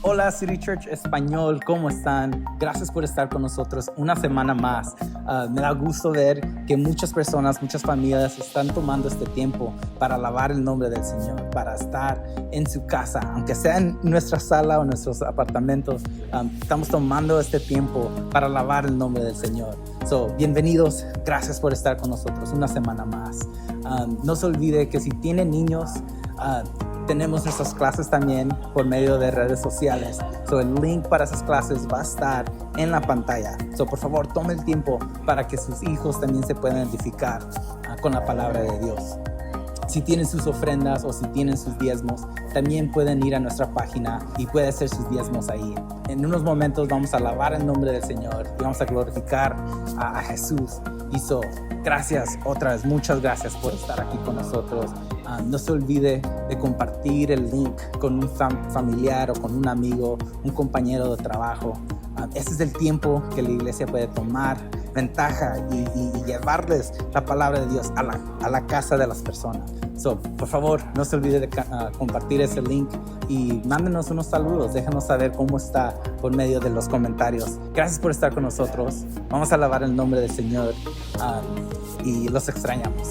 Hola City Church Español, ¿cómo están? Gracias por estar con nosotros una semana más. Me da gusto ver que muchas personas, muchas familias están tomando este tiempo para alabar el nombre del Señor, para estar en su casa, aunque sea en nuestra sala o nuestros apartamentos. Estamos tomando este tiempo para alabar el nombre del Señor. Bienvenidos, gracias por estar con nosotros una semana más. No se olvide que si tienen niños, tenemos nuestras clases también por medio de redes sociales. El link para esas clases va a estar en la pantalla. Por favor, tome el tiempo para que sus hijos también se puedan edificar con la palabra de Dios. Si tienen sus ofrendas o si tienen sus diezmos, también pueden ir a nuestra página y pueden hacer sus diezmos ahí. En unos momentos vamos a alabar el nombre del Señor y vamos a glorificar a Jesús. Gracias otra vez, muchas gracias por estar aquí con nosotros. No se olvide de compartir el link con un familiar o con un amigo, un compañero de trabajo. Ese es el tiempo que la iglesia puede tomar ventaja y llevarles la palabra de Dios a la casa de las personas. Por favor, no se olvide de compartir ese link y mándenos unos saludos. Déjenos saber cómo está por medio de los comentarios. Gracias por estar con nosotros. Vamos a alabar el nombre del Señor y los extrañamos.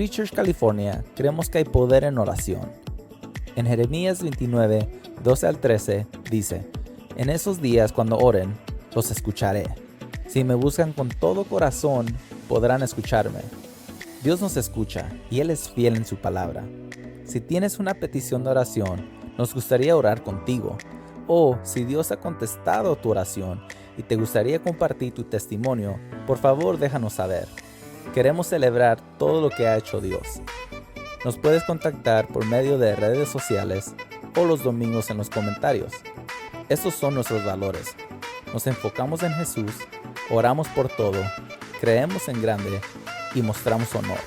City Church California creemos que hay poder en oración. En Jeremías 29, 12 al 13 dice: En esos días cuando oren, los escucharé. Si me buscan con todo corazón, podrán escucharme. Dios nos escucha y Él es fiel en su palabra. Si tienes una petición de oración, nos gustaría orar contigo. O si Dios ha contestado tu oración y te gustaría compartir tu testimonio, por favor déjanos saber. Queremos celebrar todo lo que ha hecho Dios. Nos puedes contactar por medio de redes sociales o los domingos en los comentarios. Estos son nuestros valores. Nos enfocamos en Jesús, oramos por todo, creemos en grande y mostramos honor.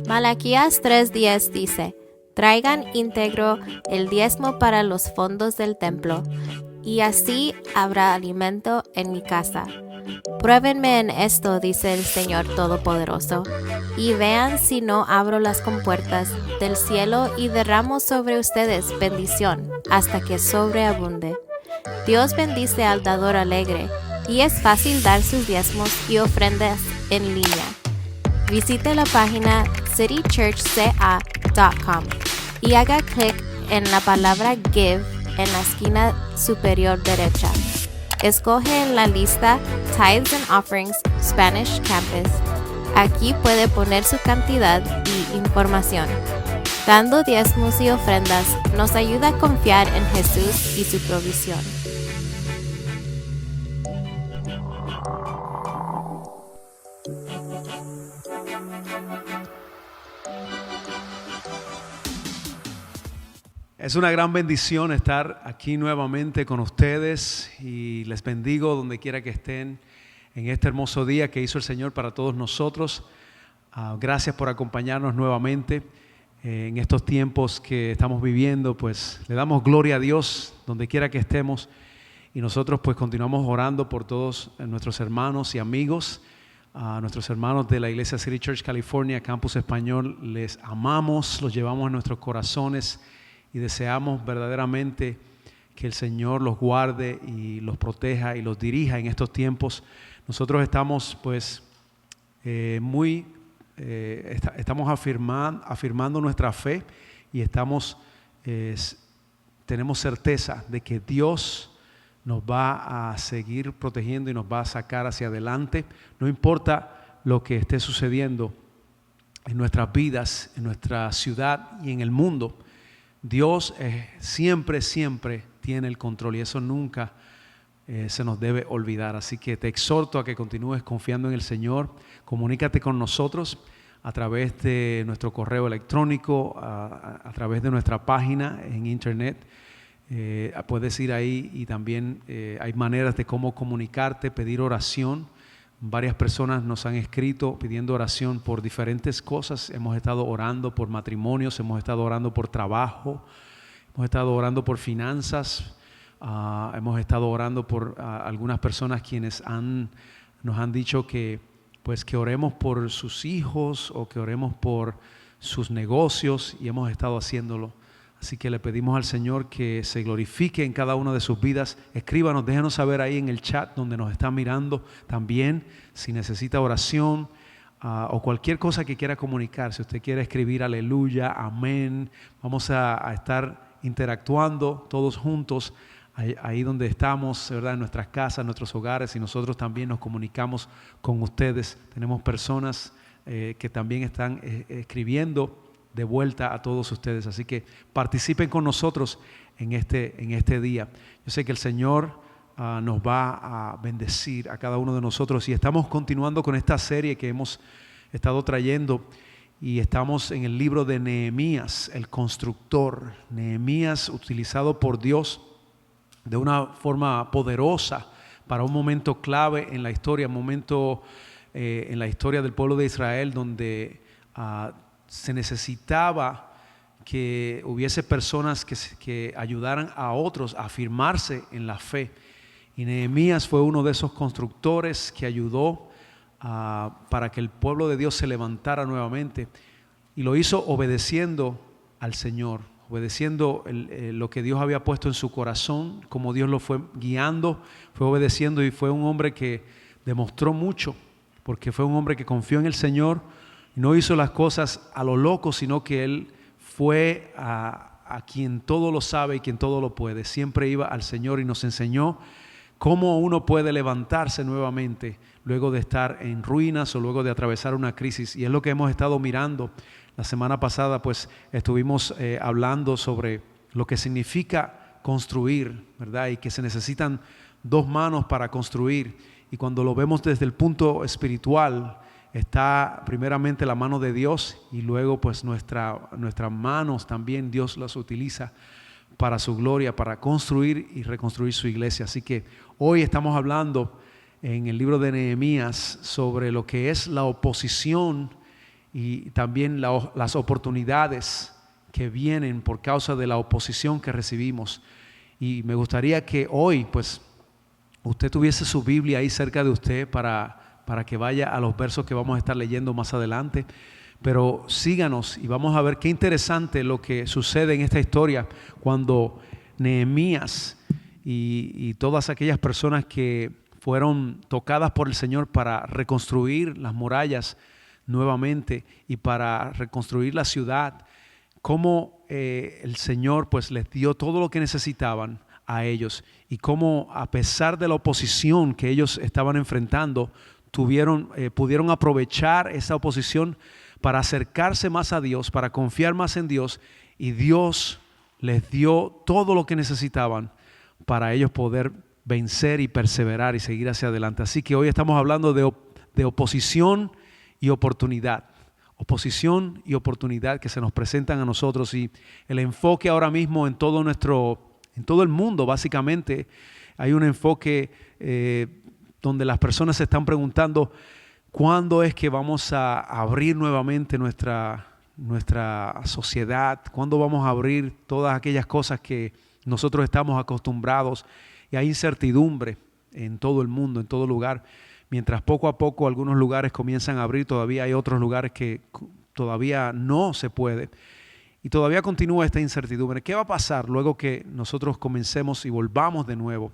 Malaquías 3:10 dice: Traigan íntegro el diezmo para los fondos del templo, y así habrá alimento en mi casa. Pruébenme en esto, dice el Señor Todopoderoso, y vean si no abro las compuertas del cielo y derramo sobre ustedes bendición hasta que sobreabunde. Dios bendice al dador alegre, y es fácil dar sus diezmos y ofrendas en línea. Visite la página citychurchca.com y haga clic en la palabra Give en la esquina superior derecha. Escoge en la lista Tithes and Offerings Spanish Campus. Aquí puede poner su cantidad y información. Dando diezmos y ofrendas nos ayuda a confiar en Jesús y su provisión. Es una gran bendición estar aquí nuevamente con ustedes y les bendigo donde quiera que estén en este hermoso día que hizo el Señor para todos nosotros. Gracias por acompañarnos nuevamente en estos tiempos que estamos viviendo. Pues le damos gloria a Dios donde quiera que estemos y nosotros pues continuamos orando por todos nuestros hermanos y amigos. A nuestros hermanos de la Iglesia City Church California, Campus Español, les amamos, los llevamos en nuestros corazones y deseamos verdaderamente que el Señor los guarde y los proteja y los dirija en estos tiempos. Nosotros estamos pues estamos afirmando nuestra fe y tenemos certeza de que Dios nos va a seguir protegiendo y nos va a sacar hacia adelante. No importa lo que esté sucediendo en nuestras vidas, en nuestra ciudad y en el mundo, Dios siempre tiene el control y eso nunca se nos debe olvidar. Así que te exhorto a que continúes confiando en el Señor. Comunícate con nosotros a través de nuestro correo electrónico, a través de nuestra página en internet. Puedes ir ahí y también hay maneras de cómo comunicarte, pedir oración. Varias personas nos han escrito pidiendo oración por diferentes cosas. Hemos estado orando por matrimonios, hemos estado orando por trabajo, hemos estado orando por finanzas, hemos estado orando por algunas personas quienes nos han dicho que oremos por sus hijos o que oremos por sus negocios y hemos estado haciéndolo. Así que le pedimos al Señor que se glorifique en cada una de sus vidas. Escríbanos, déjenos saber ahí en el chat donde nos están mirando también si necesita oración o cualquier cosa que quiera comunicar. Si usted quiere escribir aleluya, amén, vamos a estar interactuando todos juntos ahí donde estamos, ¿verdad? En nuestras casas, en nuestros hogares, y nosotros también nos comunicamos con ustedes. Tenemos personas que también están escribiendo de vuelta a todos ustedes, así que participen con nosotros en este día. Yo sé que el Señor nos va a bendecir a cada uno de nosotros y estamos continuando con esta serie que hemos estado trayendo y estamos en el libro de Nehemías, el constructor. Nehemías utilizado por Dios de una forma poderosa para un momento clave en la historia, un momento en la historia del pueblo de Israel donde se necesitaba que hubiese personas que ayudaran a otros a afirmarse en la fe. Y Nehemías fue uno de esos constructores que ayudó para que el pueblo de Dios se levantara nuevamente. Y lo hizo obedeciendo al Señor, obedeciendo lo que Dios había puesto en su corazón, como Dios lo fue guiando, fue obedeciendo y fue un hombre que demostró mucho, porque fue un hombre que confió en el Señor, no hizo las cosas a lo loco, sino que él fue a quien todo lo sabe y quien todo lo puede. Siempre iba al Señor y nos enseñó cómo uno puede levantarse nuevamente luego de estar en ruinas o luego de atravesar una crisis. Y es lo que hemos estado mirando. La semana pasada pues estuvimos hablando sobre lo que significa construir, ¿verdad? Y que se necesitan dos manos para construir. Y cuando lo vemos desde el punto espiritual, está primeramente la mano de Dios y luego pues nuestras manos también Dios las utiliza para su gloria, para construir y reconstruir su iglesia. Así que hoy estamos hablando en el libro de Nehemías sobre lo que es la oposición y también las oportunidades que vienen por causa de la oposición que recibimos. Y me gustaría que hoy pues usted tuviese su Biblia ahí cerca de usted para que vaya a los versos que vamos a estar leyendo más adelante. Pero síganos y vamos a ver qué interesante lo que sucede en esta historia cuando Nehemías y todas aquellas personas que fueron tocadas por el Señor para reconstruir las murallas nuevamente y para reconstruir la ciudad, cómo el Señor pues les dio todo lo que necesitaban a ellos y cómo a pesar de la oposición que ellos estaban enfrentando, pudieron aprovechar esa oposición para acercarse más a Dios, para confiar más en Dios, y Dios les dio todo lo que necesitaban para ellos poder vencer y perseverar y seguir hacia adelante. Así que hoy estamos hablando de oposición y oportunidad. Oposición y oportunidad que se nos presentan a nosotros, y el enfoque ahora mismo en todo el mundo básicamente hay un enfoque donde las personas se están preguntando ¿cuándo es que vamos a abrir nuevamente nuestra sociedad? ¿Cuándo vamos a abrir todas aquellas cosas que nosotros estamos acostumbrados? Y hay incertidumbre en todo el mundo, en todo lugar. Mientras poco a poco algunos lugares comienzan a abrir, todavía hay otros lugares que todavía no se puede. Y todavía continúa esta incertidumbre. ¿Qué va a pasar luego que nosotros comencemos y volvamos de nuevo?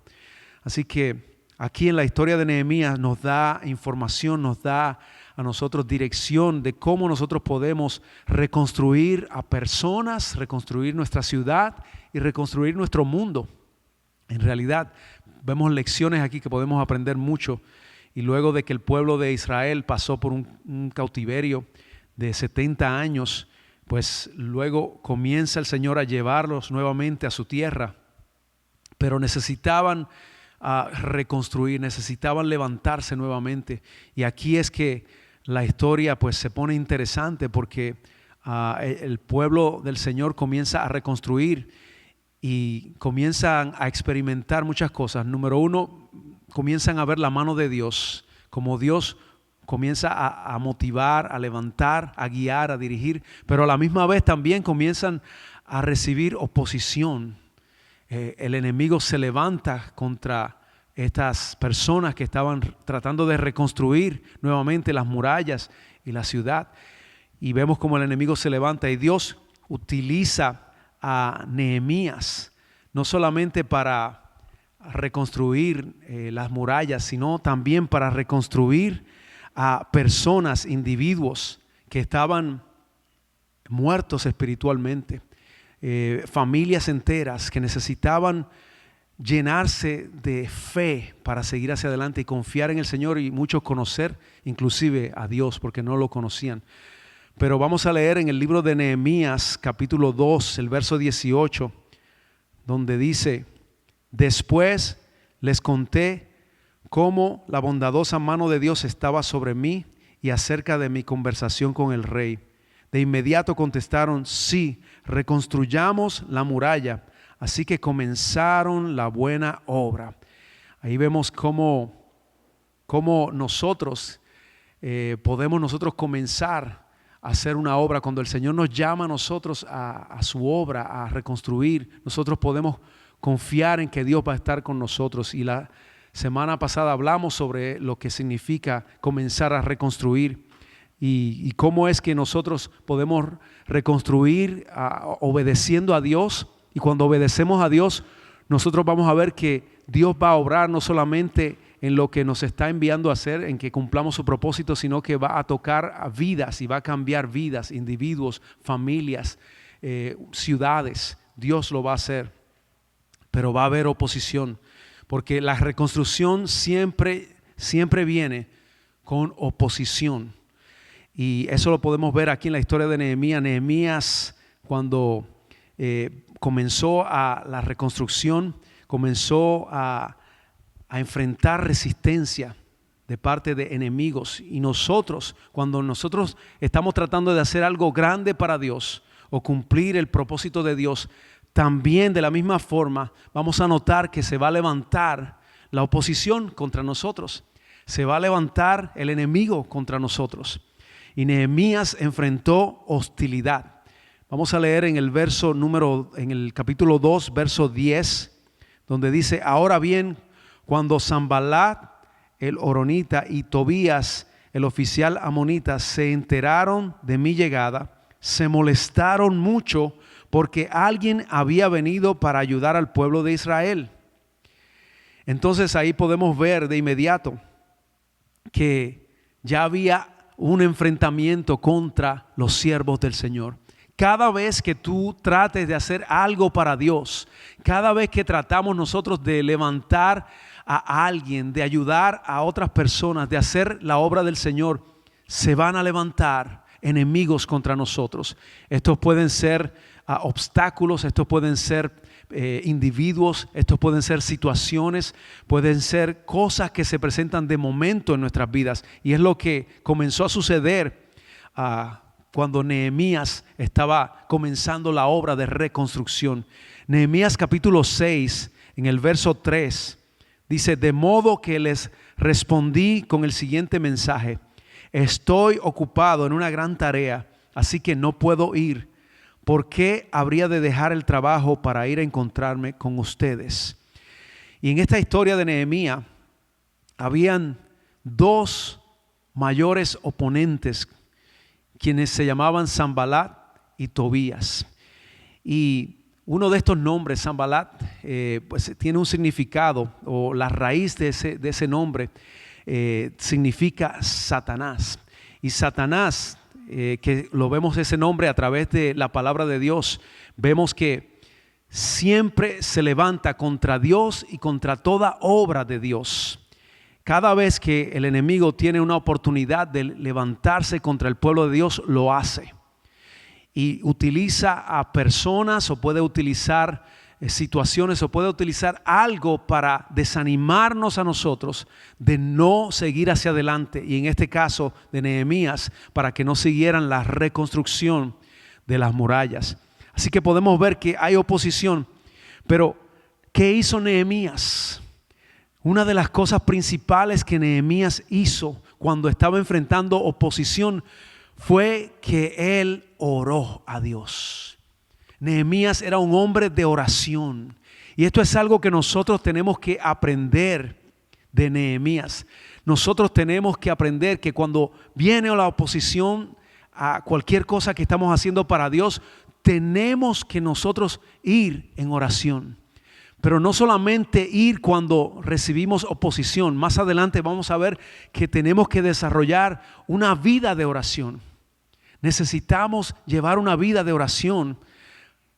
Así que aquí en la historia de Nehemías nos da información, nos da a nosotros dirección de cómo nosotros podemos reconstruir a personas, reconstruir nuestra ciudad y reconstruir nuestro mundo. En realidad vemos lecciones aquí que podemos aprender mucho, y luego de que el pueblo de Israel pasó por un cautiverio de 70 años, pues luego comienza el Señor a llevarlos nuevamente a su tierra, pero necesitaban reconstruir, necesitaban levantarse nuevamente. Y aquí es que la historia pues se pone interesante, porque el pueblo del Señor comienza a reconstruir y comienzan a experimentar muchas cosas. Número uno, comienzan a ver la mano de Dios, como Dios comienza a motivar, a levantar, a guiar, a dirigir, pero a la misma vez también comienzan a recibir oposición. El enemigo se levanta contra estas personas que estaban tratando de reconstruir nuevamente las murallas y la ciudad, y vemos como el enemigo se levanta, y Dios utiliza a Nehemías no solamente para reconstruir las murallas, sino también para reconstruir a personas, individuos que estaban muertos espiritualmente, familias enteras que necesitaban llenarse de fe para seguir hacia adelante y confiar en el Señor, y muchos conocer inclusive a Dios porque no lo conocían. Pero vamos a leer en el libro de Nehemías capítulo 2, el verso 18, donde dice: después les conté cómo la bondadosa mano de Dios estaba sobre mí y acerca de mi conversación con el rey. De inmediato contestaron: sí, reconstruyamos la muralla. Así que comenzaron la buena obra. Ahí vemos cómo nosotros podemos nosotros comenzar a hacer una obra. Cuando el Señor nos llama a nosotros a su obra, a reconstruir, nosotros podemos confiar en que Dios va a estar con nosotros. Y la semana pasada hablamos sobre lo que significa comenzar a reconstruir. y cómo es que nosotros podemos reconstruir obedeciendo a Dios. Y cuando obedecemos a Dios, nosotros vamos a ver que Dios va a obrar no solamente en lo que nos está enviando a hacer, en que cumplamos su propósito, sino que va a tocar a vidas y va a cambiar vidas, individuos, familias, ciudades. Dios lo va a hacer, pero va a haber oposición, porque la reconstrucción siempre viene con oposición. Y eso lo podemos ver aquí en la historia de Nehemías. Nehemías, cuando comenzó la reconstrucción, comenzó a enfrentar resistencia de parte de enemigos. Y nosotros, cuando nosotros estamos tratando de hacer algo grande para Dios o cumplir el propósito de Dios, también de la misma forma vamos a notar que se va a levantar la oposición contra nosotros. Se va a levantar el enemigo contra nosotros. Y Nehemías enfrentó hostilidad. Vamos a leer en el capítulo 2, verso 10, donde dice: ahora bien, cuando Sanballat el horonita y Tobías el oficial amonita se enteraron de mi llegada, se molestaron mucho porque alguien había venido para ayudar al pueblo de Israel. Entonces ahí podemos ver de inmediato que ya había un enfrentamiento contra los siervos del Señor. Cada vez que tú trates de hacer algo para Dios, cada vez que tratamos nosotros de levantar a alguien, de ayudar a otras personas, de hacer la obra del Señor, se van a levantar enemigos contra nosotros. Estos pueden ser obstáculos, estos pueden ser individuos, estos pueden ser situaciones, pueden ser cosas que se presentan de momento en nuestras vidas. Y es lo que comenzó a suceder cuando Nehemías estaba comenzando la obra de reconstrucción. Nehemías capítulo 6, en el verso 3, dice: de modo que les respondí con el siguiente mensaje: estoy ocupado en una gran tarea, así que no puedo ir. ¿Por qué habría de dejar el trabajo para ir a encontrarme con ustedes? Y en esta historia de Nehemías habían dos mayores oponentes, quienes se llamaban Sanballat y Tobías. Y uno de estos nombres, Sanballat, pues tiene un significado, o la raíz de ese nombre significa Satanás. Y Satanás, que lo vemos ese nombre a través de la palabra de Dios, vemos que siempre se levanta contra Dios y contra toda obra de Dios. Cada vez que el enemigo tiene una oportunidad de levantarse contra el pueblo de Dios, lo hace. Y utiliza a personas, o puede utilizar situaciones, o puede utilizar algo para desanimarnos a nosotros de no seguir hacia adelante. Y en este caso de Nehemías, para que no siguieran la reconstrucción de las murallas. Así que podemos ver que hay oposición. Pero ¿qué hizo Nehemías? Una de las cosas principales que Nehemías hizo cuando estaba enfrentando oposición fue que él oró a Dios. Nehemías era un hombre de oración. Y esto es algo que nosotros tenemos que aprender de Nehemías. Nosotros tenemos que aprender que cuando viene la oposición a cualquier cosa que estamos haciendo para Dios, tenemos que nosotros ir en oración. Pero no solamente ir cuando recibimos oposición. Más adelante vamos a ver que tenemos que desarrollar una vida de oración. Necesitamos llevar una vida de oración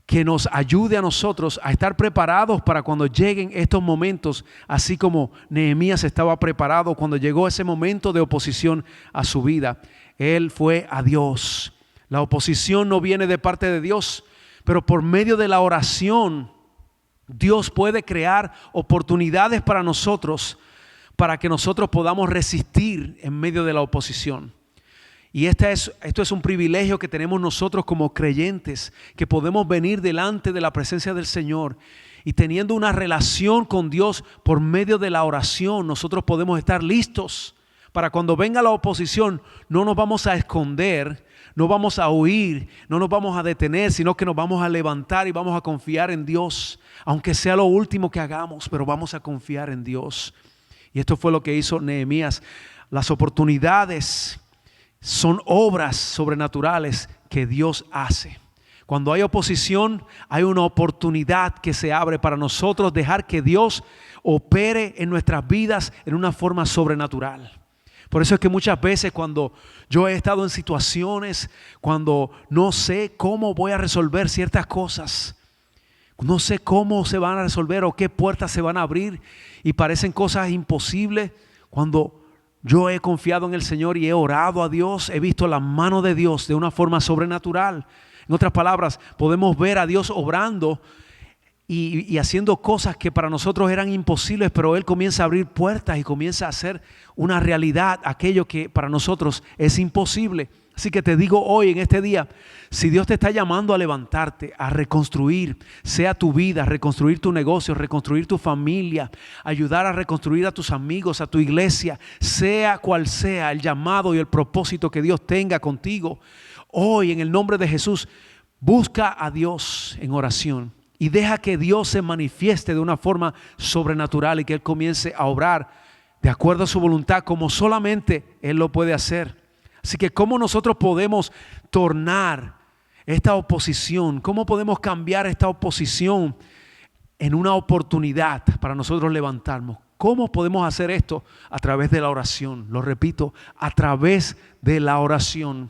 que nos ayude a nosotros a estar preparados para cuando lleguen estos momentos, así como Nehemías estaba preparado cuando llegó ese momento de oposición a su vida. Él fue a Dios. La oposición no viene de parte de Dios, pero por medio de la oración, Dios puede crear oportunidades para nosotros, para que nosotros podamos resistir en medio de la oposición. Y esto es un privilegio que tenemos nosotros como creyentes, que podemos venir delante de la presencia del Señor y teniendo una relación con Dios por medio de la oración, nosotros podemos estar listos para cuando venga la oposición. No nos vamos a esconder, no vamos a huir, no nos vamos a detener, sino que nos vamos a levantar y vamos a confiar en Dios, aunque sea lo último que hagamos, pero vamos a confiar en Dios. Y esto fue lo que hizo Nehemías. Las oportunidades son obras sobrenaturales que Dios hace. Cuando hay oposición, hay una oportunidad que se abre para nosotros dejar que Dios opere en nuestras vidas en una forma sobrenatural. Por eso es que muchas veces cuando yo he estado en situaciones, cuando no sé cómo voy a resolver ciertas cosas, no sé cómo se van a resolver o qué puertas se van a abrir y parecen cosas imposibles, cuando yo he confiado en el Señor y he orado a Dios, he visto la mano de Dios de una forma sobrenatural. En otras palabras, podemos ver a Dios obrando y haciendo cosas que para nosotros eran imposibles, pero Él comienza a abrir puertas y comienza a hacer una realidad aquello que para nosotros es imposible. Así que te digo hoy, en este día, si Dios te está llamando a levantarte, a reconstruir, sea tu vida, reconstruir tu negocio, reconstruir tu familia, ayudar a reconstruir a tus amigos, a tu iglesia, sea cual sea el llamado y el propósito que Dios tenga contigo, hoy en el nombre de Jesús, busca a Dios en oración y deja que Dios se manifieste de una forma sobrenatural y que Él comience a obrar de acuerdo a su voluntad como solamente Él lo puede hacer. Así que ¿cómo nosotros podemos tornar esta oposición? ¿Cómo podemos cambiar esta oposición en una oportunidad para nosotros levantarnos? ¿Cómo podemos hacer esto? A través de la oración. Lo repito, a través de la oración.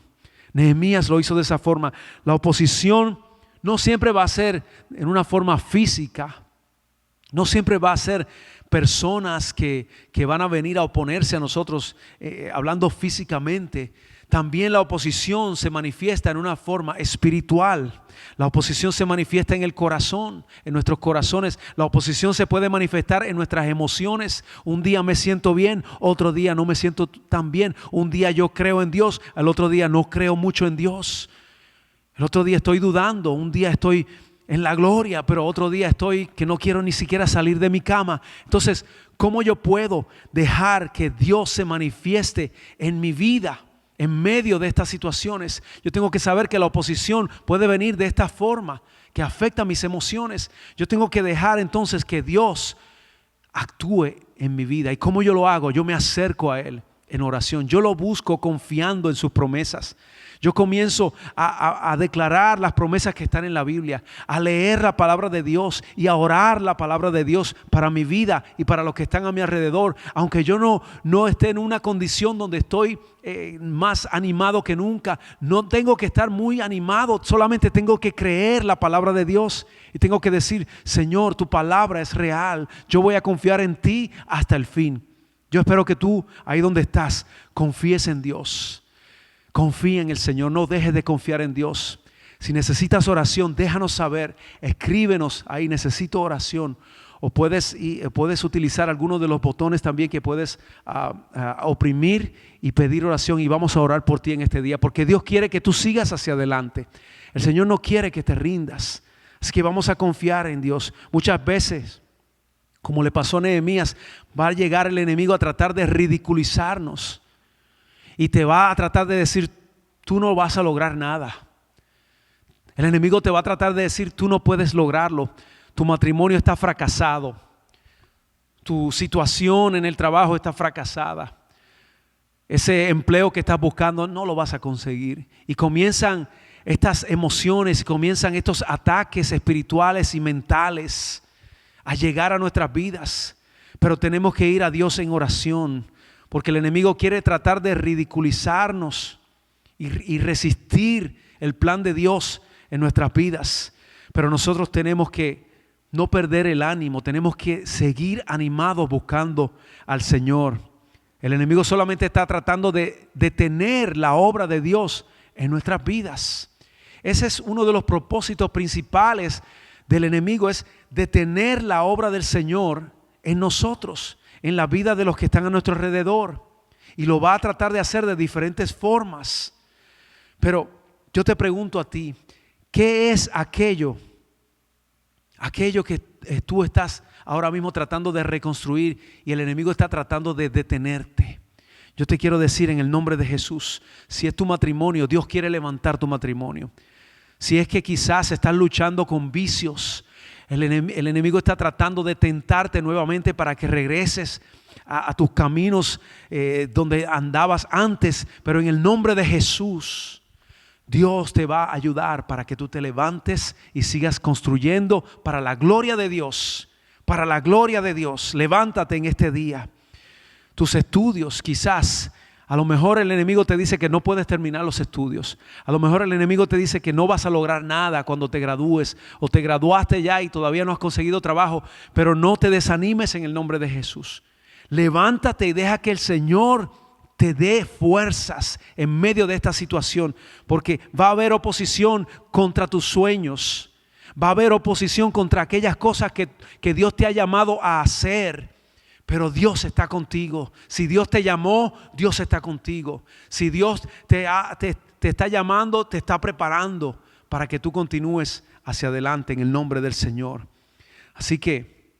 Nehemías lo hizo de esa forma. La oposición no siempre va a ser en una forma física. No siempre va a ser personas que van a venir a oponerse a nosotros hablando físicamente. También la oposición se manifiesta en una forma espiritual. La oposición se manifiesta en el corazón, en nuestros corazones. La oposición se puede manifestar en nuestras emociones. Un día me siento bien, otro día no me siento tan bien. Un día yo creo en Dios, al otro día no creo mucho en Dios. El otro día estoy dudando, un día estoy en la gloria, pero otro día estoy que no quiero ni siquiera salir de mi cama. Entonces, ¿cómo yo puedo dejar que Dios se manifieste en mi vida en medio de estas situaciones? Yo tengo que saber que la oposición puede venir de esta forma, que afecta mis emociones. Yo tengo que dejar entonces que Dios actúe en mi vida. ¿Y cómo yo lo hago? Yo me acerco a Él en oración. Yo lo busco confiando en sus promesas. Yo comienzo a declarar las promesas que están en la Biblia, a leer la palabra de Dios y a orar la palabra de Dios para mi vida y para los que están a mi alrededor. Aunque yo no esté en una condición donde estoy más animado que nunca, no tengo que estar muy animado, solamente tengo que creer la palabra de Dios y tengo que decir: Señor, tu palabra es real, yo voy a confiar en ti hasta el fin. Yo espero que tú, ahí donde estás, confíes en Dios. Confía en el Señor, no dejes de confiar en Dios. Si necesitas oración, déjanos saber, escríbenos ahí, necesito oración. O puedes utilizar algunos de los botones también que puedes oprimir y pedir oración, y vamos a orar por ti en este día, porque Dios quiere que tú sigas hacia adelante. El Señor no quiere que te rindas, así que vamos a confiar en Dios. Muchas veces, como le pasó a Nehemías, va a llegar el enemigo a tratar de ridiculizarnos. Y te va a tratar de decir: tú no vas a lograr nada. El enemigo te va a tratar de decir: tú no puedes lograrlo. Tu matrimonio está fracasado. Tu situación en el trabajo está fracasada. Ese empleo que estás buscando no lo vas a conseguir. Y comienzan estas emociones, comienzan estos ataques espirituales y mentales a llegar a nuestras vidas. Pero tenemos que ir a Dios en oración. Porque el enemigo quiere tratar de ridiculizarnos y resistir el plan de Dios en nuestras vidas. Pero nosotros tenemos que no perder el ánimo, tenemos que seguir animados buscando al Señor. El enemigo solamente está tratando de detener la obra de Dios en nuestras vidas. Ese es uno de los propósitos principales del enemigo, es detener la obra del Señor en nosotros, en la vida de los que están a nuestro alrededor, y lo va a tratar de hacer de diferentes formas. Pero yo te pregunto a ti, ¿qué es aquello que tú estás ahora mismo tratando de reconstruir y el enemigo está tratando de detenerte? Yo te quiero decir en el nombre de Jesús, si es tu matrimonio, Dios quiere levantar tu matrimonio. Si es que quizás estás luchando con vicios, El enemigo está tratando de tentarte nuevamente para que regreses a tus caminos donde andabas antes. Pero en el nombre de Jesús, Dios te va a ayudar para que tú te levantes y sigas construyendo para la gloria de Dios. Para la gloria de Dios. Levántate en este día. Tus estudios, quizás, a lo mejor el enemigo te dice que no puedes terminar los estudios. A lo mejor el enemigo te dice que no vas a lograr nada cuando te gradúes, o te graduaste ya y todavía no has conseguido trabajo. Pero no te desanimes en el nombre de Jesús. Levántate y deja que el Señor te dé fuerzas en medio de esta situación, porque va a haber oposición contra tus sueños. Va a haber oposición contra aquellas cosas que Dios te ha llamado a hacer. Pero Dios está contigo. Si Dios te llamó, Dios está contigo. Si Dios te está llamando, te está preparando para que tú continúes hacia adelante en el nombre del Señor. Así que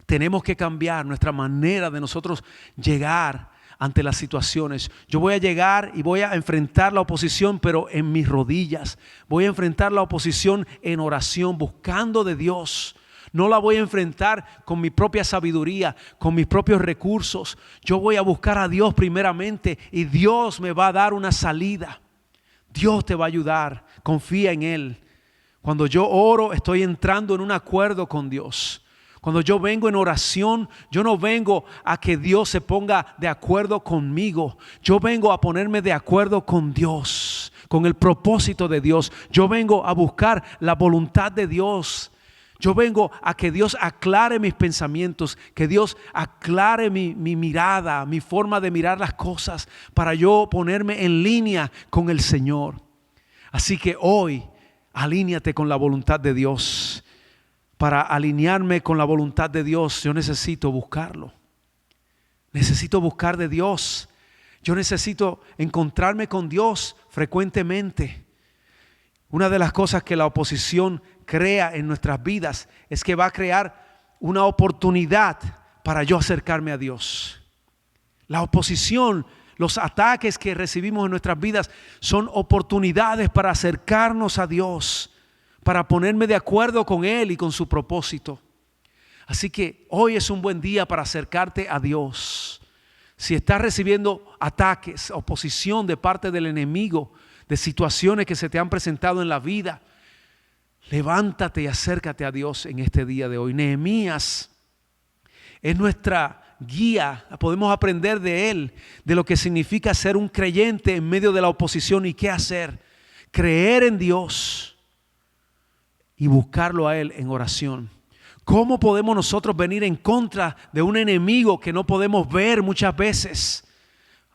tenemos que cambiar nuestra manera de nosotros llegar ante las situaciones. Yo voy a llegar y voy a enfrentar la oposición, pero en mis rodillas. Voy a enfrentar la oposición en oración, buscando de Dios. No la voy a enfrentar con mi propia sabiduría, con mis propios recursos. Yo voy a buscar a Dios primeramente y Dios me va a dar una salida. Dios te va a ayudar. Confía en Él. Cuando yo oro, estoy entrando en un acuerdo con Dios. Cuando yo vengo en oración, yo no vengo a que Dios se ponga de acuerdo conmigo. Yo vengo a ponerme de acuerdo con Dios, con el propósito de Dios. Yo vengo a buscar la voluntad de Dios. Yo vengo a que Dios aclare mis pensamientos, que Dios aclare mi mirada, mi forma de mirar las cosas, para yo ponerme en línea con el Señor. Así que hoy, alíñate con la voluntad de Dios. Para alinearme con la voluntad de Dios, yo necesito buscarlo. Necesito buscar de Dios. Yo necesito encontrarme con Dios frecuentemente. Una de las cosas que la oposición crea en nuestras vidas es que va a crear una oportunidad para yo acercarme a Dios. La oposición, los ataques que recibimos en nuestras vidas son oportunidades para acercarnos a Dios, para ponerme de acuerdo con Él y con su propósito. Así que hoy es un buen día para acercarte a Dios. Si estás recibiendo ataques, oposición de parte del enemigo, de situaciones que se te han presentado en la vida, levántate y acércate a Dios en este día de hoy. Nehemías es nuestra guía. Podemos aprender de él, de lo que significa ser un creyente en medio de la oposición y qué hacer. Creer en Dios y buscarlo a Él en oración. ¿Cómo podemos nosotros venir en contra de un enemigo que no podemos ver muchas veces?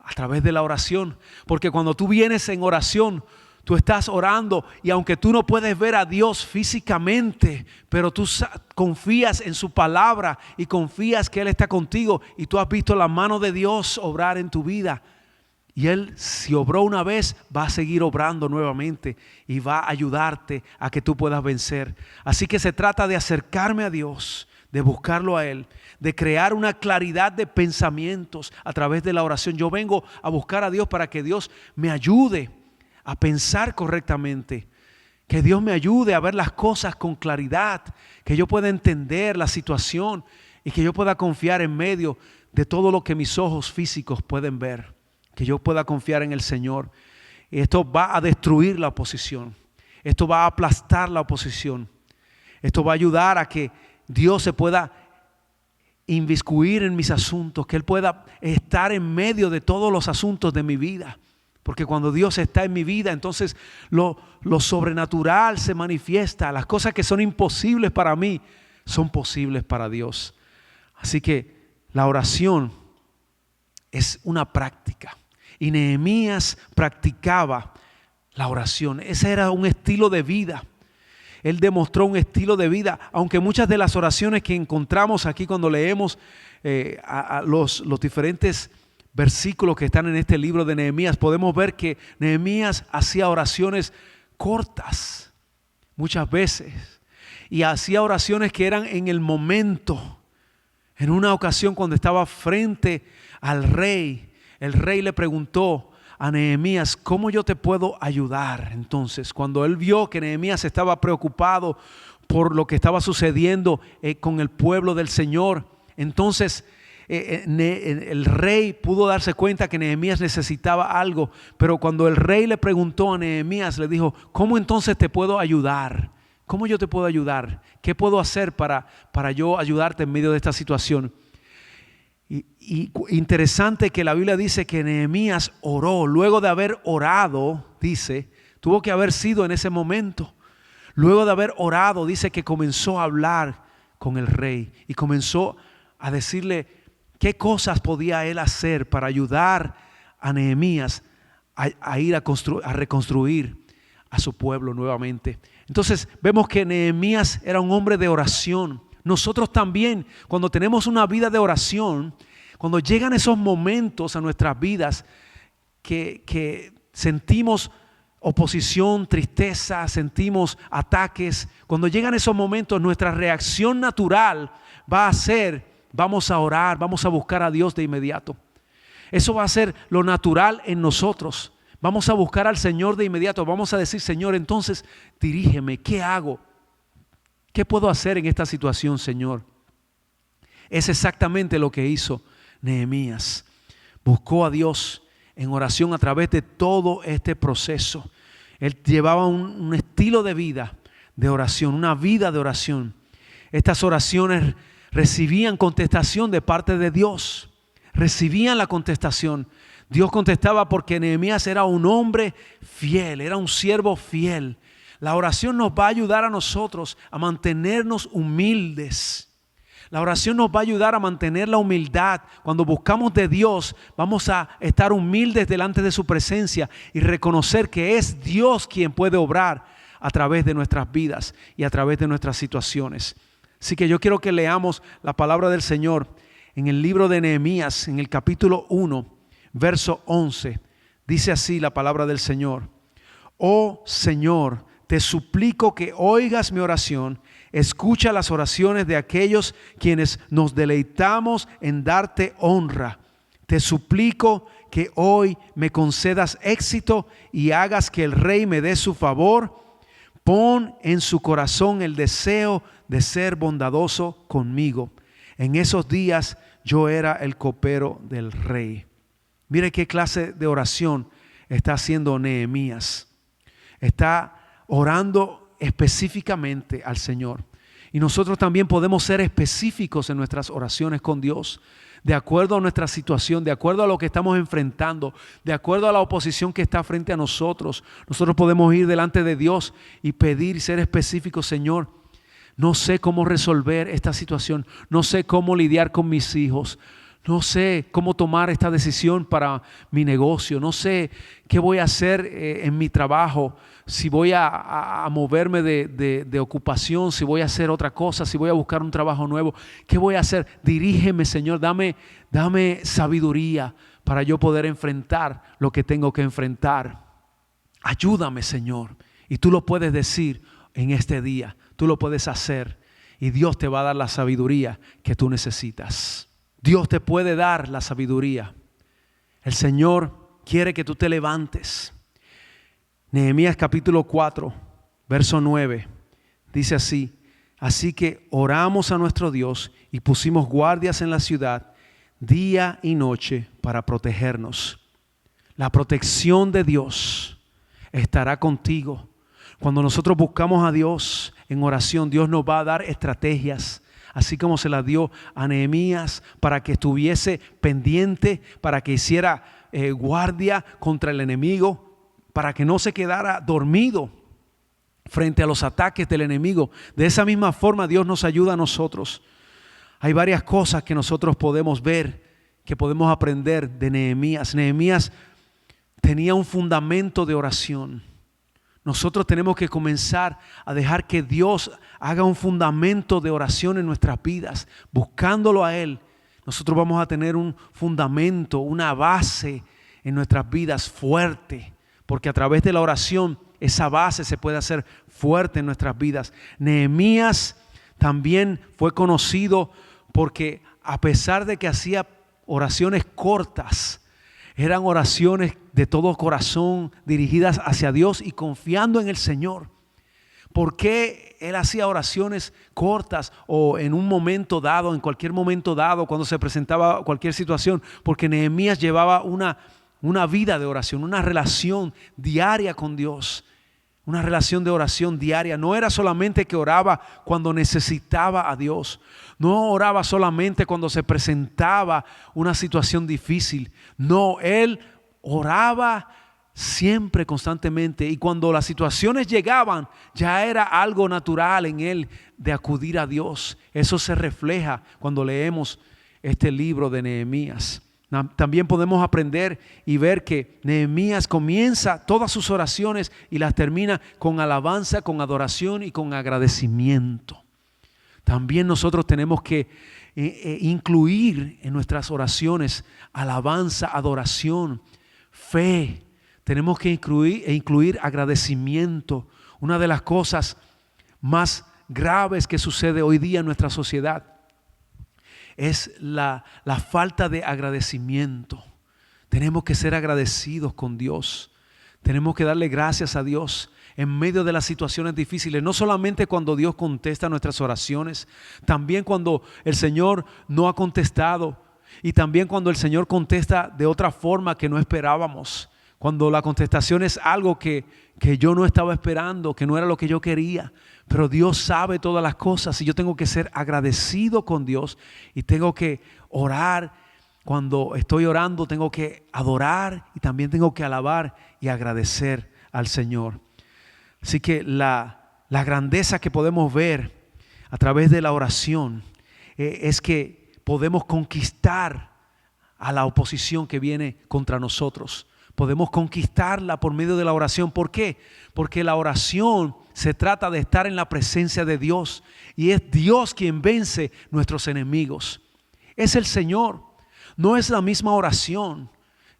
A través de la oración. Porque cuando tú vienes en oración, tú estás orando y aunque tú no puedes ver a Dios físicamente, pero tú confías en su palabra y confías que Él está contigo y tú has visto la mano de Dios obrar en tu vida. Y Él, si obró una vez, va a seguir obrando nuevamente y va a ayudarte a que tú puedas vencer. Así que se trata de acercarme a Dios, de buscarlo a Él, de crear una claridad de pensamientos a través de la oración. Yo vengo a buscar a Dios para que Dios me ayude a pensar correctamente, que Dios me ayude a ver las cosas con claridad, que yo pueda entender la situación y que yo pueda confiar en medio de todo lo que mis ojos físicos pueden ver, que yo pueda confiar en el Señor. Esto va a destruir la oposición, esto va a aplastar la oposición, esto va a ayudar a que Dios se pueda inmiscuir en mis asuntos, que Él pueda estar en medio de todos los asuntos de mi vida. Porque cuando Dios está en mi vida, entonces lo sobrenatural se manifiesta. Las cosas que son imposibles para mí son posibles para Dios. Así que la oración es una práctica. Y Nehemías practicaba la oración. Ese era un estilo de vida. Él demostró un estilo de vida. Aunque muchas de las oraciones que encontramos aquí cuando leemos los diferentes versículos que están en este libro de Nehemías, podemos ver que Nehemías hacía oraciones cortas muchas veces y hacía oraciones que eran en el momento. En una ocasión, cuando estaba frente al rey, el rey le preguntó a Nehemías: ¿cómo yo te puedo ayudar? Entonces, cuando él vio que Nehemías estaba preocupado por lo que estaba sucediendo con el pueblo del Señor. Entonces el rey pudo darse cuenta que Nehemías necesitaba algo, pero cuando el rey le preguntó a Nehemías, le dijo: ¿cómo entonces te puedo ayudar? ¿Cómo yo te puedo ayudar? ¿Qué puedo hacer para yo ayudarte en medio de esta situación? Y interesante que la Biblia dice que Nehemías oró. Luego de haber orado, dice, tuvo que haber sido en ese momento. Luego de haber orado, dice que comenzó a hablar con el rey y comenzó a decirle qué cosas podía él hacer para ayudar a Nehemías a ir a reconstruir a su pueblo nuevamente. Entonces vemos que Nehemías era un hombre de oración. Nosotros también, cuando tenemos una vida de oración, cuando llegan esos momentos a nuestras vidas que sentimos oposición, tristeza, sentimos ataques, cuando llegan esos momentos, nuestra reacción natural va a ser: vamos a orar, vamos a buscar a Dios de inmediato. Eso va a ser lo natural en nosotros. Vamos a buscar al Señor de inmediato. Vamos a decir: Señor, entonces dirígeme, ¿qué hago? ¿Qué puedo hacer en esta situación, Señor? Es exactamente lo que hizo Nehemías. Buscó a Dios en oración a través de todo este proceso. Él llevaba un estilo de vida de oración, una vida de oración. Estas oraciones recibían contestación de parte de Dios. Recibían la contestación. Dios contestaba porque Nehemías era un hombre fiel, era un siervo fiel. La oración nos va a ayudar a nosotros a mantenernos humildes. La oración nos va a ayudar a mantener la humildad. Cuando buscamos de Dios, vamos a estar humildes delante de su presencia y reconocer que es Dios quien puede obrar a través de nuestras vidas y a través de nuestras situaciones. Así que yo quiero que leamos la palabra del Señor en el libro de Nehemías, en el capítulo 1, verso 11. Dice así la palabra del Señor: oh Señor, te suplico que oigas mi oración. Escucha las oraciones de aquellos quienes nos deleitamos en darte honra. Te suplico que hoy me concedas éxito y hagas que el rey me dé su favor. Pon en su corazón el deseo de ser bondadoso conmigo. En esos días yo era el copero del rey. Mire qué clase de oración está haciendo Nehemías. Está orando específicamente al Señor. Y nosotros también podemos ser específicos en nuestras oraciones con Dios, de acuerdo a nuestra situación, de acuerdo a lo que estamos enfrentando, de acuerdo a la oposición que está frente a nosotros. Nosotros podemos ir delante de Dios y pedir y ser específicos: Señor, no sé cómo resolver esta situación, no sé cómo lidiar con mis hijos, no sé cómo tomar esta decisión para mi negocio, no sé qué voy a hacer en mi trabajo, si voy a moverme de ocupación, si voy a hacer otra cosa, si voy a buscar un trabajo nuevo. ¿Qué voy a hacer? Dirígeme, Señor, dame sabiduría para yo poder enfrentar lo que tengo que enfrentar. Ayúdame, Señor. Y tú lo puedes decir en este día, tú lo puedes hacer y Dios te va a dar la sabiduría que tú necesitas. Dios te puede dar la sabiduría. El Señor quiere que tú te levantes. Nehemías capítulo 4, verso 9, dice así: así que oramos a nuestro Dios y pusimos guardias en la ciudad día y noche para protegernos. La protección de Dios estará contigo. Cuando nosotros buscamos a Dios en oración, Dios nos va a dar estrategias, así como se las dio a Nehemías, para que estuviese pendiente, para que hiciera guardia contra el enemigo, para que no se quedara dormido frente a los ataques del enemigo. De esa misma forma Dios nos ayuda a nosotros. Hay varias cosas que nosotros podemos ver, que podemos aprender de Nehemías. Nehemías tenía un fundamento de oración. Nosotros tenemos que comenzar a dejar que Dios haga un fundamento de oración en nuestras vidas. Buscándolo a Él, nosotros vamos a tener un fundamento, una base en nuestras vidas fuerte. Porque a través de la oración esa base se puede hacer fuerte en nuestras vidas. Nehemías también fue conocido porque a pesar de que hacía oraciones cortas, eran oraciones de todo corazón dirigidas hacia Dios y confiando en el Señor. ¿Por qué él hacía oraciones cortas o en un momento dado, en cualquier momento dado, cuando se presentaba cualquier situación? Porque Nehemías llevaba una vida de oración, una relación diaria con Dios, una relación de oración diaria. No era solamente que oraba cuando necesitaba a Dios, no oraba solamente cuando se presentaba una situación difícil. No, él oraba siempre, constantemente, y cuando las situaciones llegaban, ya era algo natural en él de acudir a Dios. Eso se refleja cuando leemos este libro de Nehemías. También podemos aprender y ver que Nehemías comienza todas sus oraciones y las termina con alabanza, con adoración y con agradecimiento. También nosotros tenemos que incluir en nuestras oraciones alabanza, adoración, fe. Tenemos que incluir agradecimiento. Una de las cosas más graves que sucede hoy día en nuestra sociedad es la falta de agradecimiento. Tenemos que ser agradecidos con Dios. Tenemos que darle gracias a Dios en medio de las situaciones difíciles. No solamente cuando Dios contesta nuestras oraciones, también cuando el Señor no ha contestado y también cuando el Señor contesta de otra forma que no esperábamos. Cuando la contestación es algo que yo no estaba esperando, que no era lo que yo quería. Pero Dios sabe todas las cosas y yo tengo que ser agradecido con Dios y tengo que orar. Cuando estoy orando tengo que adorar y también tengo que alabar y agradecer al Señor. Así que la grandeza que podemos ver a través de la oración es que podemos conquistar a la oposición que viene contra nosotros. Podemos conquistarla por medio de la oración. ¿Por qué? Porque la oración se trata de estar en la presencia de Dios y es Dios quien vence nuestros enemigos. Es el Señor, no es la misma oración.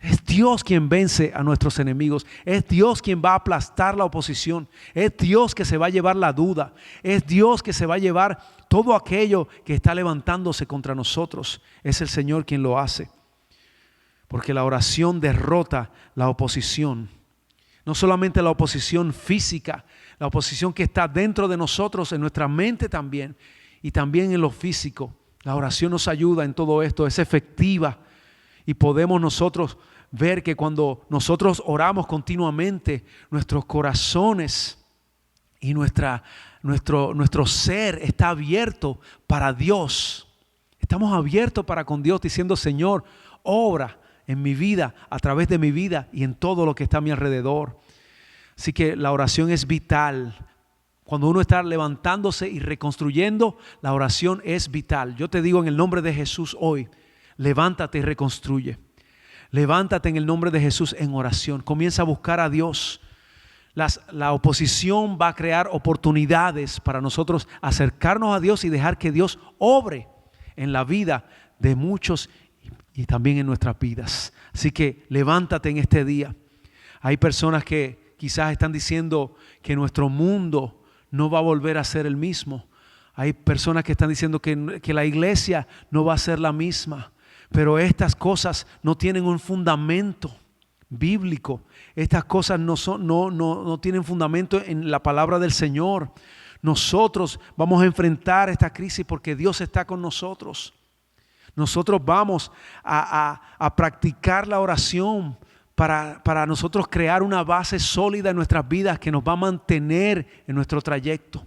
Es Dios quien vence a nuestros enemigos. Es Dios quien va a aplastar la oposición. Es Dios que se va a llevar la duda. Es Dios que se va a llevar todo aquello que está levantándose contra nosotros. Es el Señor quien lo hace. Porque la oración derrota la oposición. No solamente la oposición física, la oposición que está dentro de nosotros, en nuestra mente también, y también en lo físico. La oración nos ayuda en todo esto, es efectiva. Y podemos nosotros ver que cuando nosotros oramos continuamente, nuestros corazones y nuestro ser está abierto para Dios. Estamos abiertos para con Dios diciendo: Señor, obra en mi vida, a través de mi vida y en todo lo que está a mi alrededor. Así que la oración es vital. Cuando uno está levantándose y reconstruyendo, la oración es vital. Yo te digo en el nombre de Jesús hoy, levántate y reconstruye. Levántate en el nombre de Jesús en oración. Comienza a buscar a Dios. La oposición va a crear oportunidades para nosotros acercarnos a Dios y dejar que Dios obre en la vida de muchos y también en nuestras vidas. Así que levántate en este día. Hay personas que quizás están diciendo que nuestro mundo no va a volver a ser el mismo. Hay personas que están diciendo que la iglesia no va a ser la misma. Pero estas cosas no tienen un fundamento bíblico. Estas cosas no tienen fundamento en la palabra del Señor. Nosotros vamos a enfrentar esta crisis porque Dios está con nosotros. Nosotros vamos a practicar la oración para nosotros crear una base sólida en nuestras vidas que nos va a mantener en nuestro trayecto,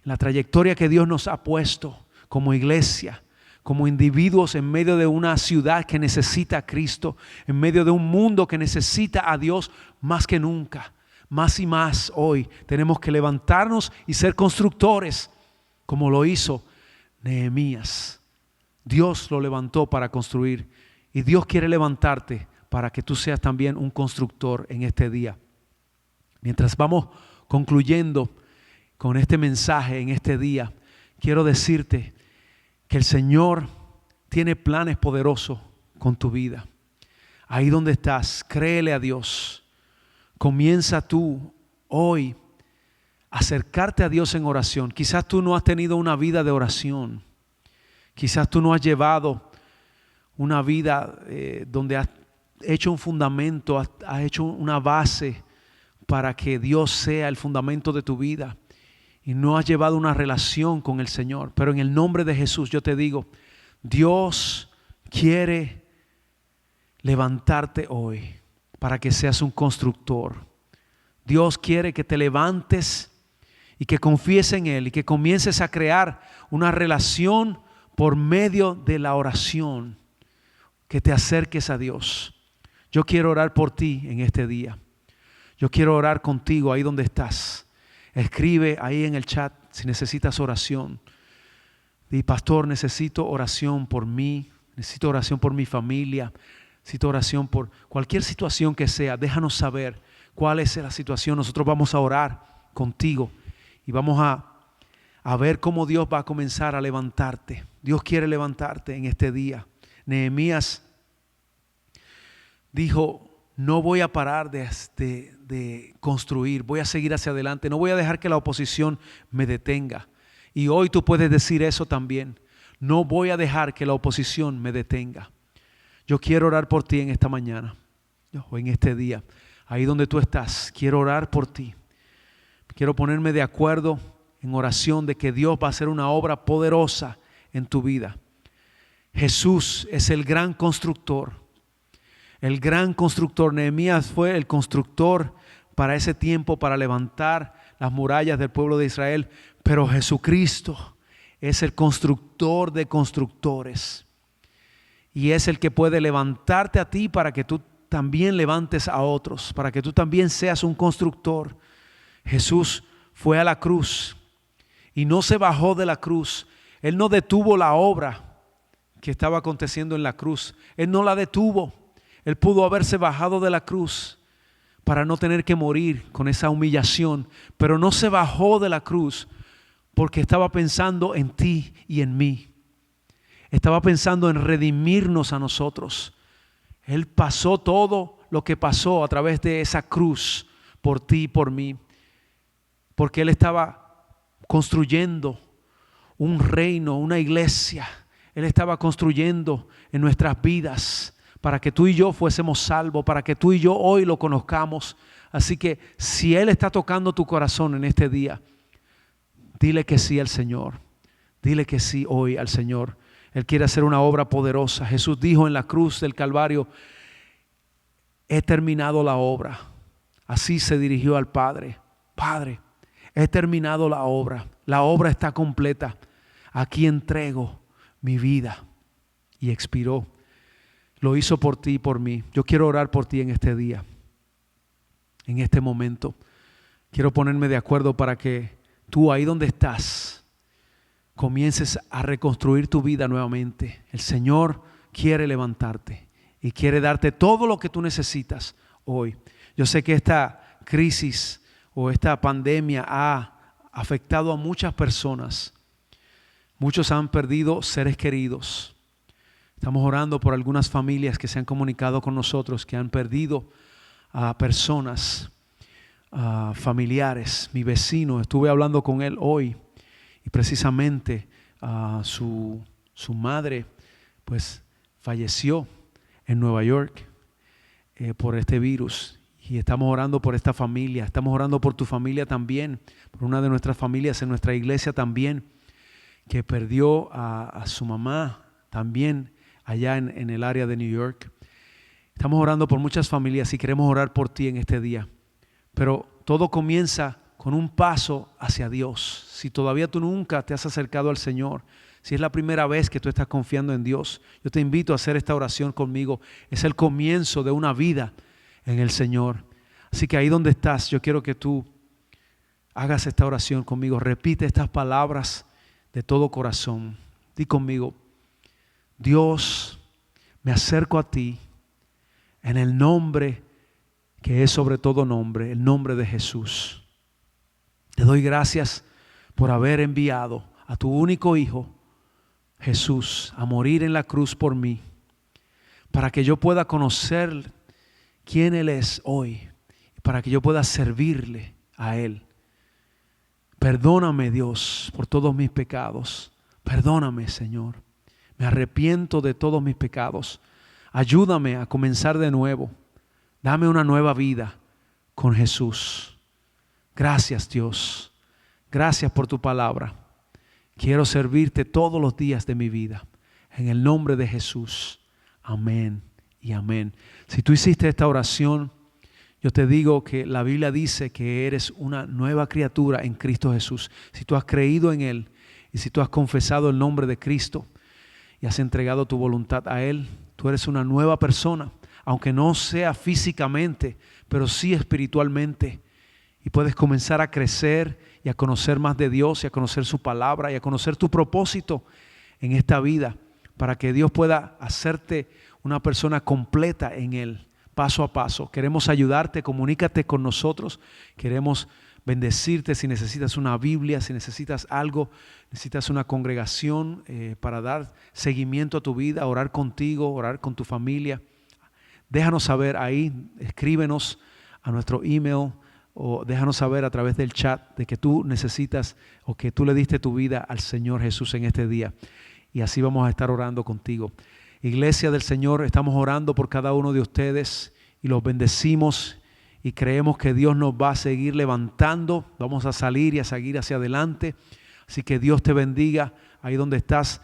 en la trayectoria que Dios nos ha puesto como iglesia, como individuos en medio de una ciudad que necesita a Cristo, en medio de un mundo que necesita a Dios más que nunca. Más y más hoy tenemos que levantarnos y ser constructores como lo hizo Nehemías. Dios lo levantó para construir y Dios quiere levantarte para que tú seas también un constructor en este día. Mientras vamos concluyendo con este mensaje en este día, quiero decirte que el Señor tiene planes poderosos con tu vida. Ahí donde estás, créele a Dios. Comienza tú hoy a acercarte a Dios en oración. Quizás tú no has tenido una vida de oración. Quizás tú no has llevado una vida donde has hecho un fundamento, has hecho una base para que Dios sea el fundamento de tu vida. y no has llevado una relación con el Señor. Pero en el nombre de Jesús yo te digo, Dios quiere levantarte hoy para que seas un constructor. Dios quiere que te levantes y que confíes en Él y que comiences a crear una relación por medio de la oración, que te acerques a Dios. Yo quiero orar por ti en este día. Yo quiero orar contigo ahí donde estás. Escribe ahí en el chat si necesitas oración. Di, pastor, necesito oración por mí, necesito oración por mi familia, necesito oración por cualquier situación que sea. Déjanos saber cuál es la situación. Nosotros vamos a orar contigo y vamos a ver cómo Dios va a comenzar a levantarte. Dios quiere levantarte en este día. Nehemías dijo, no voy a parar de construir, voy a seguir hacia adelante, no voy a dejar que la oposición me detenga. Y hoy tú puedes decir eso también, no voy a dejar que la oposición me detenga. Yo quiero orar por ti en esta mañana, o en este día, ahí donde tú estás, quiero orar por ti. Quiero ponerme de acuerdo en oración de que Dios va a hacer una obra poderosa en tu vida. Jesús es el gran constructor. El gran constructor. Nehemías fue el constructor para ese tiempo, para levantar las murallas del pueblo de Israel. Pero Jesucristo es el constructor de constructores. Y es el que puede levantarte a ti para que tú también levantes a otros, para que tú también seas un constructor. Jesús fue a la cruz y no se bajó de la cruz. Él no detuvo la obra que estaba aconteciendo en la cruz. Él no la detuvo. Él pudo haberse bajado de la cruz para no tener que morir con esa humillación, pero no se bajó de la cruz porque estaba pensando en ti y en mí. Estaba pensando en redimirnos a nosotros. Él pasó todo lo que pasó a través de esa cruz por ti y por mí, porque Él estaba construyendo un reino, una iglesia. Él estaba construyendo en nuestras vidas para que tú y yo fuésemos salvos, para que tú y yo hoy lo conozcamos. Así que si Él está tocando tu corazón en este día, dile que sí al Señor. Dile que sí hoy al Señor. Él quiere hacer una obra poderosa. Jesús dijo en la cruz del Calvario, he terminado la obra. Así se dirigió al Padre. Padre, he terminado la obra. La obra está completa. Aquí entrego mi vida. Y expiró. Lo hizo por ti y por mí. Yo quiero orar por ti en este día, en este momento. Quiero ponerme de acuerdo para que tú ahí donde estás comiences a reconstruir tu vida nuevamente. El Señor quiere levantarte y quiere darte todo lo que tú necesitas hoy. Yo sé que esta crisis o esta pandemia ha afectado a muchas personas. Muchos han perdido seres queridos. Estamos orando por algunas familias que se han comunicado con nosotros, que han perdido a personas, familiares. Mi vecino, estuve hablando con él hoy y precisamente su madre pues falleció en Nueva York por este virus. Y estamos orando por esta familia, estamos orando por tu familia también, por una de nuestras familias en nuestra iglesia también, que perdió a su mamá también allá en el área de New York. Estamos orando por muchas familias y queremos orar por ti en este día. Pero todo comienza con un paso hacia Dios. Si todavía tú nunca te has acercado al Señor, si es la primera vez que tú estás confiando en Dios, yo te invito a hacer esta oración conmigo. Es el comienzo de una vida en el Señor. Así que ahí donde estás, yo quiero que tú hagas esta oración conmigo. Repite estas palabras de todo corazón. Di conmigo: Dios, me acerco a ti en el nombre que es sobre todo nombre, el nombre de Jesús. Te doy gracias por haber enviado a tu único Hijo, Jesús, a morir en la cruz por mí, para que yo pueda conocer quién Él es hoy, para que yo pueda servirle a Él. Perdóname, Dios, por todos mis pecados. Perdóname, Señor. Me arrepiento de todos mis pecados. Ayúdame a comenzar de nuevo. Dame una nueva vida con Jesús. Gracias, Dios. Gracias por tu palabra. Quiero servirte todos los días de mi vida. En el nombre de Jesús. Amén y amén. Si tú hiciste esta oración, yo te digo que la Biblia dice que eres una nueva criatura en Cristo Jesús. Si tú has creído en Él y si tú has confesado el nombre de Cristo y has entregado tu voluntad a Él, tú eres una nueva persona, aunque no sea físicamente, pero sí espiritualmente. Y puedes comenzar a crecer y a conocer más de Dios y a conocer su palabra y a conocer tu propósito en esta vida para que Dios pueda hacerte una persona completa en Él, paso a paso. Queremos ayudarte, comunícate con nosotros, queremos bendecirte. Si necesitas una Biblia, si necesitas algo, necesitas una congregación para dar seguimiento a tu vida, orar contigo, orar con tu familia, déjanos saber ahí, escríbenos a nuestro email o déjanos saber a través del chat de que tú necesitas o que tú le diste tu vida al Señor Jesús en este día. Y así vamos a estar orando contigo. Iglesia del Señor, estamos orando por cada uno de ustedes y los bendecimos y creemos que Dios nos va a seguir levantando. Vamos a salir y a seguir hacia adelante. Así que Dios te bendiga ahí donde estás.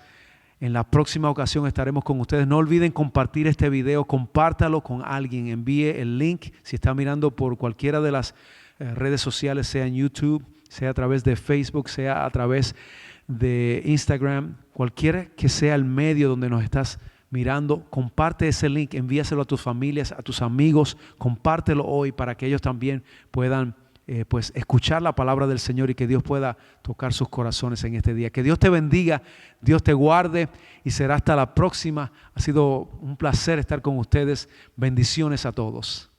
En la próxima ocasión estaremos con ustedes. No olviden compartir este video, compártalo con alguien, envíe el link. Si está mirando por cualquiera de las redes sociales, sea en YouTube, sea a través de Facebook, sea a través de Instagram, cualquiera que sea el medio donde nos estás mirando, comparte ese link, envíaselo a tus familias, a tus amigos, compártelo hoy para que ellos también puedan pues escuchar la palabra del Señor y que Dios pueda tocar sus corazones en este día. Que Dios te bendiga, Dios te guarde y será hasta la próxima. Ha sido un placer estar con ustedes. Bendiciones a todos.